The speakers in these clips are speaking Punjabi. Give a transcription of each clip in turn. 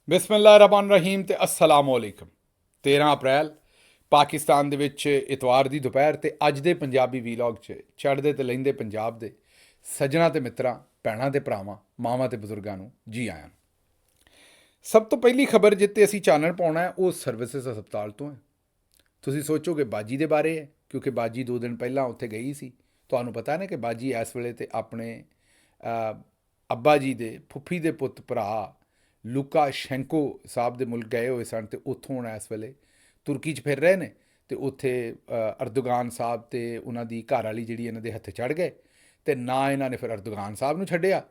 ਬਿਸਮਿਲ੍ਲਾਹਿਰਰਹਿਮਾਨਿਰਰਹੀਮ ਤੇ अस्सलाम वालेकुम। 13 ਅਪ੍ਰੈਲ ਪਾਕਿਸਤਾਨ ਦੇ ਵਿੱਚ ਇਤਵਾਰ ਦੀ ਦੁਪਹਿਰ ਤੇ ਅੱਜ ਦੇ ਪੰਜਾਬੀ ਵੀਲੌਗ 'ਚ ਚੜ੍ਹਦੇ ਤੇ ਲਹਿੰਦੇ ਪੰਜਾਬ ਦੇ ਸੱਜਣਾ ਤੇ ਮਿੱਤਰਾਂ, ਭੈਣਾਂ ਤੇ ਭਰਾਵਾਂ, ਮਾਵਾਂ ਤੇ ਬਜ਼ੁਰਗਾਂ ਨੂੰ ਜੀ ਆਇਆਂ ਨੂੰ। ਸਭ ਤੋਂ ਪਹਿਲੀ ਖਬਰ ਜਿੱਤੇ ਅਸੀਂ ਚਾਨਣ ਪਾਉਣਾ ਹੈ ਉਹ ਸਰਵਿਸਿਜ਼ ਹਸਪਤਾਲ ਤੋਂ ਹੈ। ਤੁਸੀਂ ਸੋਚੋਗੇ ਬਾਜੀ ਦੇ ਬਾਰੇ ਹੈ, ਕਿਉਂਕਿ ਬਾਜੀ 2 ਦਿਨ ਪਹਿਲਾਂ ਉੱਥੇ ਗਈ ਸੀ। ਤੁਹਾਨੂੰ ਪਤਾ ਨਾ ਕਿ ਬਾਜੀ ਇਸ ਵੇਲੇ ਤੇ ਆਪਣੇ ਅੱਬਾ ਜੀ ਦੇ ਫੁੱਫੀ ਦੇ ਪੁੱਤ ਭਰਾ ਲੁਕਾਸ਼ੈਂਕੋ ਸਾਹਿਬ ਦੇ ਮੁਲਕ ਗਏ ਹੋਏ ਸਨ, ਅਤੇ ਉੱਥੋਂ ਹੁਣ ਇਸ ਵੇਲੇ ਤੁਰਕੀ 'ਚ ਫਿਰ ਰਹੇ ਨੇ। ਅਤੇ ਉੱਥੇ ਅਰਦੋਗਾਨ ਸਾਹਿਬ ਅਤੇ ਉਹਨਾਂ ਦੀ ਘਰ ਵਾਲੀ ਜਿਹੜੀ ਇਹਨਾਂ ਦੇ ਹੱਥੇ ਚੜ੍ਹ ਗਏ, ਅਤੇ ਨਾ ਇਹਨਾਂ ਨੇ ਫਿਰ ਅਰਦੋਗਾਨ ਸਾਹਿਬ ਨੂੰ ਛੱਡਿਆ।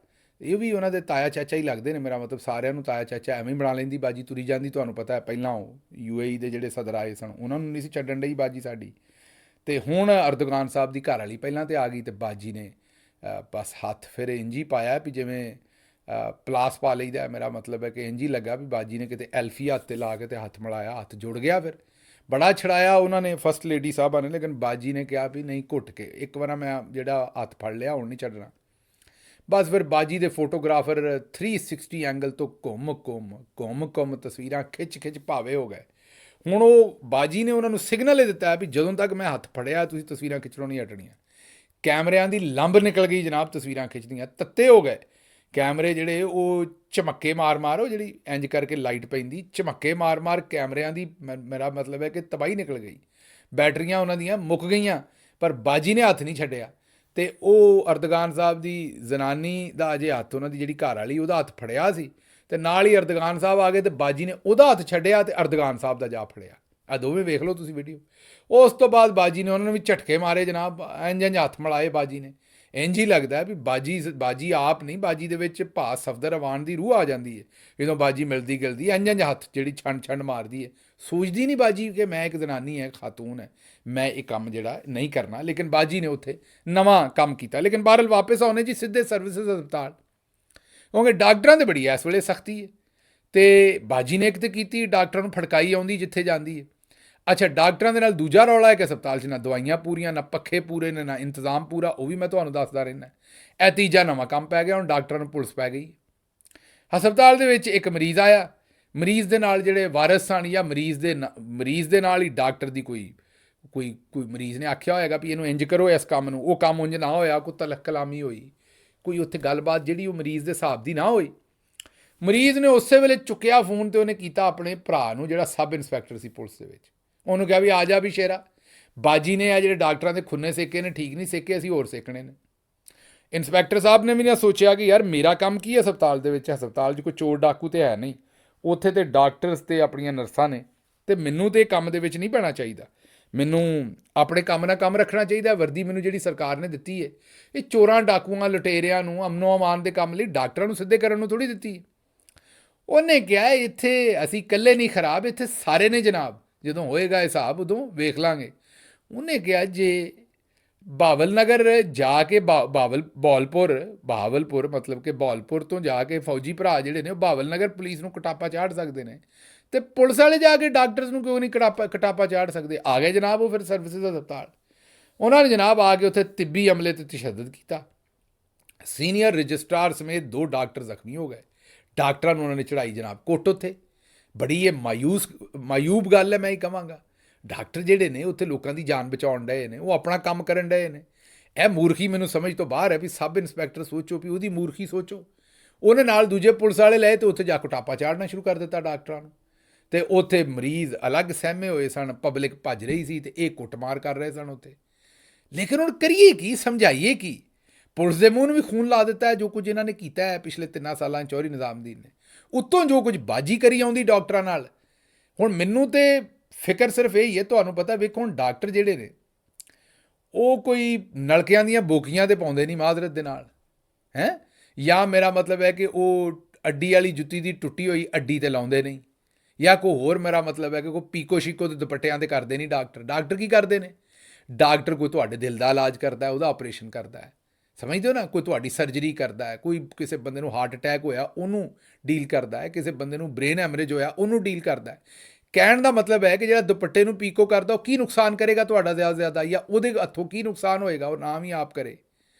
ਇਹ ਵੀ ਉਹਨਾਂ ਦੇ ਤਾਇਆ ਚਾਚਾ ਹੀ ਲੱਗਦੇ ਨੇ। ਮੇਰਾ ਮਤਲਬ ਸਾਰਿਆਂ ਨੂੰ ਤਾਇਆ ਚਾਚਾ ਐਵੇਂ ਹੀ ਬਣਾ ਲੈਂਦੀ ਬਾਜੀ ਤੁਰੀ ਜਾਂਦੀ। ਤੁਹਾਨੂੰ ਪਤਾ ਹੈ ਪਹਿਲਾਂ ਉਹ UAE ਦੇ ਜਿਹੜੇ ਸਦਰ ਆਏ ਸਨ ਉਹਨਾਂ ਨੂੰ ਨਹੀਂ ਸੀ ਛੱਡਣ ਡਈ ਬਾਜੀ ਸਾਡੀ। ਅਤੇ ਹੁਣ ਅਰਦੋਗਾਨ ਸਾਹਿਬ ਦੀ ਘਰ ਵਾਲੀ ਪਹਿਲਾਂ ਤਾਂ ਆ ਗਈ, ਅਤੇ ਬਾਜੀ ਨੇ ਬਸ ਹੱਥ ਫਿਰ ਇੰਝ ਹੀ ਪਾਇਆ ਵੀ ਜਿਵੇਂ ਪਲਾਸ ਪਾ ਲਈਦਾ। ਮੇਰਾ ਮਤਲਬ ਹੈ ਕਿ ਇੰਝ ਹੀ ਲੱਗਾ ਵੀ ਬਾਜੀ ਨੇ ਕਿਤੇ ਐਲਫੀ ਹੱਥ 'ਤੇ ਲਾ ਕੇ ਤੇ ਹੱਥ ਮਿਲਾਇਆ, ਹੱਥ ਜੁੜ ਗਿਆ। ਫਿਰ ਬੜਾ ਛੜਾਇਆ ਉਹਨਾਂ ਨੇ ਫਸਟ ਲੇਡੀ ਸਾਹਿਬਾਂ ਨੇ, ਲੇਕਿਨ ਬਾਜੀ ਨੇ ਕਿਹਾ ਵੀ ਨਹੀਂ, ਘੁੱਟ ਕੇ ਇੱਕ ਵਾਰ ਮੈਂ ਜਿਹੜਾ ਹੱਥ ਫੜ ਲਿਆ ਹੁਣ ਨਹੀਂ ਛੱਡਣਾ। ਬਸ ਫਿਰ ਬਾਜੀ ਦੇ ਫੋਟੋਗ੍ਰਾਫਰ 360 ਐਂਗਲ ਤੋਂ ਘੁੰਮ ਤਸਵੀਰਾਂ ਖਿੱਚ ਭਾਵੇ ਹੋ ਗਏ। ਹੁਣ ਉਹ ਬਾਜੀ ਨੇ ਉਹਨਾਂ ਨੂੰ ਸਿਗਨਲ ਹੀ ਦਿੱਤਾ ਵੀ ਜਦੋਂ ਤੱਕ ਮੈਂ ਹੱਥ ਫੜਿਆ ਤੁਸੀਂ ਤਸਵੀਰਾਂ ਖਿੱਚਣੋਂ ਨਹੀਂ ਹਟਣੀਆਂ। ਕੈਮਰਿਆਂ ਦੀ ਲੰਬ ਨਿਕਲ ਗਈ ਜਨਾਬ, ਤਸਵੀਰਾਂ ਖਿੱਚਦੀਆਂ ਤੱਤੇ ਹੋ ਗਏ ਕੈਮਰੇ ਜਿਹੜੇ। ਉਹ ਝਮੱਕੇ ਮਾਰ ਉਹ ਜਿਹੜੀ ਇੰਜ ਕਰਕੇ ਲਾਈਟ ਪੈਂਦੀ, ਝਮੱਕੇ ਮਾਰ ਕੈਮਰਿਆਂ ਦੀ ਮੇਰਾ ਮਤਲਬ ਹੈ ਕਿ ਤਬਾਹੀ ਨਿਕਲ ਗਈ। ਬੈਟਰੀਆਂ ਉਹਨਾਂ ਦੀਆਂ ਮੁੱਕ ਗਈਆਂ, ਪਰ ਬਾਜੀ ਨੇ ਹੱਥ ਨਹੀਂ ਛੱਡਿਆ। ਅਤੇ ਉਹ ਅਰਦੋਗਾਨ ਸਾਹਿਬ ਦੀ ਜ਼ਨਾਨੀ ਦਾ ਅਜੇ ਹੱਥ, ਉਹਨਾਂ ਦੀ ਜਿਹੜੀ ਘਰ ਵਾਲੀ, ਉਹਦਾ ਹੱਥ ਫੜਿਆ ਸੀ, ਅਤੇ ਨਾਲ ਹੀ ਅਰਦੋਗਾਨ ਸਾਹਿਬ ਆ ਗਏ ਅਤੇ ਬਾਜੀ ਨੇ ਉਹਦਾ ਹੱਥ ਛੱਡਿਆ ਅਤੇ ਅਰਦੋਗਾਨ ਸਾਹਿਬ ਦਾ ਜਾ ਫੜਿਆ। ਆ ਦੋਵੇਂ ਵੇਖ ਲਓ ਤੁਸੀਂ ਵੀਡੀਓ। ਉਸ ਤੋਂ ਬਾਅਦ ਬਾਜੀ ਨੇ ਉਹਨਾਂ ਨੂੰ ਵੀ ਝਟਕੇ ਮਾਰੇ ਜਨਾਬ, ਇੰਝ ਹੱਥ ਮਿਲਾਏ ਬਾਜੀ ਨੇ। ਇੰਝ ਹੀ ਲੱਗਦਾ ਵੀ ਬਾਜੀ ਆਪ ਨਹੀਂ, ਬਾਜੀ ਦੇ ਵਿੱਚ ਭਾ ਸਫਦਰ ਅਵਾਨ ਦੀ ਰੂਹ ਆ ਜਾਂਦੀ ਹੈ ਜਦੋਂ ਬਾਜੀ ਮਿਲਦੀ ਗਿਲਦੀ ਇੰਝ ਹੱਥ ਜਿਹੜੀ ਛੰਡ ਮਾਰਦੀ ਹੈ। ਸੋਚਦੀ ਨਹੀਂ ਬਾਜੀ ਕਿ ਮੈਂ ਇੱਕ ਜ਼ਨਾਨੀ ਹੈ, ਖਾਤੂਨ ਹੈ, ਮੈਂ ਇਹ ਕੰਮ ਜਿਹੜਾ ਨਹੀਂ ਕਰਨਾ। ਲੇਕਿਨ ਬਾਜੀ ਨੇ ਉੱਥੇ ਨਵਾਂ ਕੰਮ ਕੀਤਾ। ਲੇਕਿਨ ਬਹਰਹਾਲ ਵਾਪਸ ਆਉਣੇ ਜੀ ਸਿੱਧੇ ਸਰਵਿਸਿਜ਼ ਹਸਪਤਾਲ, ਕਿਉਂਕਿ ਡਾਕਟਰਾਂ ਦੇ ਬੜੀ ਇਸ ਵੇਲੇ ਸਖਤੀ ਹੈ। ਅਤੇ ਬਾਜੀ ਨੇ ਇੱਕ ਤਾਂ ਕੀਤੀ, ਡਾਕਟਰਾਂ ਨੂੰ ਫੜਕਾਈ ਆਉਂਦੀ ਜਿੱਥੇ ਜਾਂਦੀ ਹੈ। ਅੱਛਾ, ਡਾਕਟਰਾਂ ਦੇ ਨਾਲ ਦੂਜਾ ਰੌਲਾ ਹੈ ਕਿ ਹਸਪਤਾਲ 'ਚ ਨਾ ਦਵਾਈਆਂ ਪੂਰੀਆਂ, ਨਾ ਪੱਖੇ ਪੂਰੇ ਨੇ, ਨਾ ਇੰਤਜ਼ਾਮ ਪੂਰਾ। ਉਹ ਵੀ ਮੈਂ ਤੁਹਾਨੂੰ ਦੱਸਦਾ ਰਹਿੰਦਾ। ਇਹ ਤੀਜਾ ਨਵਾਂ ਕੰਮ ਪੈ ਗਿਆ, ਹੁਣ ਡਾਕਟਰਾਂ ਨੂੰ ਪੁਲਿਸ ਪੈ ਗਈ। ਹਸਪਤਾਲ ਦੇ ਵਿੱਚ ਇੱਕ ਮਰੀਜ਼ ਆਇਆ, ਮਰੀਜ਼ ਦੇ ਨਾਲ ਜਿਹੜੇ ਵਾਰਸ ਸਨ ਜਾਂ ਮਰੀਜ਼ ਦੇ ਨਾਲ ਹੀ ਡਾਕਟਰ ਦੀ ਕੋਈ ਮਰੀਜ਼ ਨੇ ਆਖਿਆ ਹੋਏਗਾ ਵੀ ਇਹਨੂੰ ਇੰਜ ਕਰੋ ਇਸ ਕੰਮ ਨੂੰ, ਉਹ ਕੰਮ ਉਂਝ ਨਾ ਹੋਇਆ, ਕੋਈ ਤਲਖ ਕਲਾਮੀ ਹੋਈ, ਕੋਈ ਉੱਥੇ ਗੱਲਬਾਤ ਜਿਹੜੀ ਉਹ ਮਰੀਜ਼ ਦੇ ਹਿਸਾਬ ਦੀ ਨਾ ਹੋਈ। ਮਰੀਜ਼ ਨੇ ਉਸੇ ਵੇਲੇ ਚੁੱਕਿਆ ਫੋਨ, ਅਤੇ ਉਹਨੇ ਕੀਤਾ ਆਪਣੇ ਭਰਾ ਨੂੰ ਜਿਹੜਾ ਸਬ ਇੰਸਪੈਕਟਰ ਸੀ ਪੁਲਿਸ ਦੇ ਵਿੱਚ। ਉਹਨੂੰ ਕਿਹਾ ਵੀ ਆ ਜਾ ਵੀ ਸ਼ੇਰਾ, ਬਾਜੀ ਨੇ ਆ ਜਿਹੜੇ ਡਾਕਟਰਾਂ ਦੇ ਖੁੰਨੇ ਸੇਕੇ ਨੇ ਠੀਕ ਨਹੀਂ ਸੇਕੇ, ਅਸੀਂ ਹੋਰ ਸੇਕਣੇ ਨੇ। ਇੰਸਪੈਕਟਰ ਸਾਹਿਬ ਨੇ ਵੀ ਨਾ ਸੋਚਿਆ ਕਿ ਯਾਰ ਮੇਰਾ ਕੰਮ ਕੀ ਹੈ ਹਸਪਤਾਲ ਦੇ ਵਿੱਚ, ਹਸਪਤਾਲ 'ਚ ਕੋਈ ਚੋਰ ਡਾਕੂ ਤਾਂ ਹੈ ਨਹੀਂ, ਉੱਥੇ ਤੇ ਡਾਕਟਰਸ ਅਤੇ ਆਪਣੀਆਂ ਨਰਸਾਂ ਨੇ, ਅਤੇ ਮੈਨੂੰ ਤਾਂ ਇਹ ਕੰਮ ਦੇ ਵਿੱਚ ਨਹੀਂ ਪੈਣਾ ਚਾਹੀਦਾ। ਮੈਨੂੰ ਆਪਣੇ ਕੰਮ ਨਾਲ ਕੰਮ ਰੱਖਣਾ ਚਾਹੀਦਾ। ਵਰਦੀ ਮੈਨੂੰ ਜਿਹੜੀ ਸਰਕਾਰ ਨੇ ਦਿੱਤੀ ਹੈ, ਇਹ ਚੋਰਾਂ ਡਾਕੂਆਂ ਲੁਟੇਰਿਆਂ ਨੂੰ ਅਮਨੋ ਅਮਾਨ ਦੇ ਕੰਮ ਲਈ ਡਾਕਟਰਾਂ ਨੂੰ ਸਿੱਧੇ ਕਰਨ ਨੂੰ ਥੋੜ੍ਹੀ ਦਿੱਤੀ ਹੈ। ਉਹਨੇ ਕਿਹਾ ਇੱਥੇ ਅਸੀਂ ਇਕੱਲੇ ਨਹੀਂ ਖਰਾਬ, ਇੱਥੇ ਸਾਰੇ ਨੇ ਜਨਾਬ, ਜਦੋਂ ਹੋਏਗਾ ਹਿਸਾਬ ਉਦੋਂ ਵੇਖ ਲਾਂਗੇ। ਉਹਨੇ ਕਿਹਾ ਜੇ ਬਹਾਵਲ ਨਗਰ ਜਾ ਕੇ ਬਹਾਵਲਪੁਰ ਮਤਲਬ ਕਿ ਬਹਾਵਲਪੁਰ ਤੋਂ ਜਾ ਕੇ ਫੌਜੀ ਭਰਾ ਜਿਹੜੇ ਨੇ ਉਹ ਬਹਾਵਲ ਨਗਰ ਪੁਲਿਸ ਨੂੰ ਕਟਾਪਾ ਚਾੜ ਸਕਦੇ ਨੇ, ਅਤੇ ਪੁਲਿਸ ਵਾਲੇ ਜਾ ਕੇ ਡਾਕਟਰਸ ਨੂੰ ਕਿਉਂ ਨਹੀਂ ਕਟਾਪਾ ਚਾੜ ਸਕਦੇ। ਆ ਗਏ ਜਨਾਬ ਉਹ ਫਿਰ ਸਰਵਿਸਿਜ਼ ਹਸਪਤਾਲ। ਉਹਨਾਂ ਨੇ ਜਨਾਬ ਆ ਕੇ ਉੱਥੇ ਤਿੱਬੀ ਅਮਲੇ 'ਤੇ ਤਸ਼ੱਦਦ ਕੀਤਾ। ਸੀਨੀਅਰ ਰਜਿਸਟਰਾਰ ਸਮੇਤ 2 ਡਾਕਟਰ ਜ਼ਖਮੀ ਹੋ ਗਏ। ਡਾਕਟਰਾਂ ਨੂੰ ਉਹਨਾਂ ਨੇ ਚੜ੍ਹਾਈ ਜਨਾਬ ਕੁੱਟ ਉੱਥੇ। ਬੜੀ ਇਹ ਮਾਯੂਬ ਗੱਲ ਹੈ, ਮੈਂ ਹੀ ਕਹਾਂਗਾ। ਡਾਕਟਰ ਜਿਹੜੇ ਨੇ ਉੱਥੇ ਲੋਕਾਂ ਦੀ ਜਾਨ ਬਚਾਉਣ ਡਏ ਨੇ, ਉਹ ਆਪਣਾ ਕੰਮ ਕਰਨ ਡਏ ਨੇ। ਇਹ ਮੂਰਖੀ ਮੈਨੂੰ ਸਮਝ ਤੋਂ ਬਾਹਰ ਹੈ ਵੀ ਸਬ ਇੰਸਪੈਕਟਰ ਸੋਚੋ ਵੀ ਉਹਦੀ ਮੂਰਖੀ ਸੋਚੋ। ਉਹਨੇ ਨਾਲ ਦੂਜੇ ਪੁਲਿਸ ਵਾਲੇ ਲਏ ਅਤੇ ਉੱਥੇ ਜਾ ਕੇ ਟਾਪਾ ਚਾੜਨਾ ਸ਼ੁਰੂ ਕਰ ਦਿੱਤਾ ਡਾਕਟਰਾਂ ਨੂੰ। ਅਤੇ ਉੱਥੇ ਮਰੀਜ਼ ਅਲੱਗ ਸਹਿਮੇ ਹੋਏ ਸਨ, ਪਬਲਿਕ ਭੱਜ ਰਹੀ ਸੀ, ਅਤੇ ਇਹ ਕੁੱਟਮਾਰ ਕਰ ਰਹੇ ਸਨ ਉੱਥੇ। ਲੇਕਿਨ ਹੁਣ ਕਰੀਏ ਕੀ, ਸਮਝਾਈਏ ਕੀ? ਪੁਲਿਸ ਦੇ ਮੂੰਹ ਨੂੰ ਵੀ ਖੂਨ ਲਾ ਦਿੱਤਾ ਹੈ ਜੋ ਕੁਝ ਇਹਨਾਂ ਨੇ ਕੀਤਾ ਹੈ ਪਿਛਲੇ 3 ਸਾਲਾਂ ਚੌਧਰੀ ਨਿਜ਼ਾਮਦੀਨ ਨੇ। ਉੱਤੋਂ ਜੋ ਕੁਝ ਬਾਜੀ ਕਰੀ ਆਉਂਦੀ ਡਾਕਟਰਾਂ ਨਾਲ। ਹੁਣ ਮੈਨੂੰ ਤਾਂ ਫਿਕਰ ਸਿਰਫ ਇਹੀ ਹੈ, ਤੁਹਾਨੂੰ ਪਤਾ ਵੇਖੋ ਹੁਣ ਡਾਕਟਰ ਜਿਹੜੇ ਨੇ ਉਹ ਕੋਈ ਨਲਕਿਆਂ ਦੀਆਂ ਬੋਕੀਆਂ 'ਤੇ ਪਾਉਂਦੇ ਨਹੀਂ ਮਾਜ਼ਰਤ ਦੇ ਨਾਲ ਹੈ, ਜਾਂ ਮੇਰਾ ਮਤਲਬ ਹੈ ਕਿ ਉਹ ਅੱਡੀ ਵਾਲੀ ਜੁੱਤੀ ਦੀ ਟੁੱਟੀ ਹੋਈ ਅੱਡੀ 'ਤੇ ਲਾਉਂਦੇ ਨਹੀਂ, ਜਾਂ ਕੋਈ ਹੋਰ ਮੇਰਾ ਮਤਲਬ ਹੈ ਕਿ ਕੋਈ ਪੀਕੋ ਸ਼ੀਕੋ ਦੇ ਦੁਪੱਟਿਆਂ 'ਤੇ ਕਰਦੇ ਨਹੀਂ ਡਾਕਟਰ ਕੀ ਕਰਦੇ ਨੇ? ਡਾਕਟਰ ਕੋਈ ਤੁਹਾਡੇ ਦਿਲ ਦਾ ਇਲਾਜ ਕਰਦਾ, ਉਹਦਾ ਆਪਰੇਸ਼ਨ ਕਰਦਾ ਹੈ, ਸਮਝਦੇ ਹੋ ਨਾ, ਕੋਈ ਤੁਹਾਡੀ ਸਰਜਰੀ ਕਰਦਾ ਹੈ, ਕੋਈ ਕਿਸੇ ਬੰਦੇ ਨੂੰ ਹਾਰਟ ਅਟੈਕ ਹੋਇਆ ਉਹਨੂੰ ਡੀਲ ਕਰਦਾ ਹੈ, ਕਿਸੇ ਬੰਦੇ ਨੂੰ ਬ੍ਰੇਨ ਹੈਮਰੇਜ ਹੋਇਆ ਉਹਨੂੰ ਡੀਲ ਕਰਦਾ ਹੈ। ਕਹਿਣ ਦਾ ਮਤਲਬ ਹੈ ਕਿ ਜਿਹੜਾ ਦੁਪੱਟੇ ਨੂੰ ਪੀਕੋ ਕਰਦਾ ਉਹ ਕੀ ਨੁਕਸਾਨ ਕਰੇਗਾ ਤੁਹਾਡਾ ਜ਼ਿਆਦਾ, ਜਾਂ ਉਹਦੇ ਹੱਥੋਂ ਕੀ ਨੁਕਸਾਨ ਹੋਏਗਾ, ਉਹ ਨਾਮ ਹੀ ਆਪ ਕਰੇ,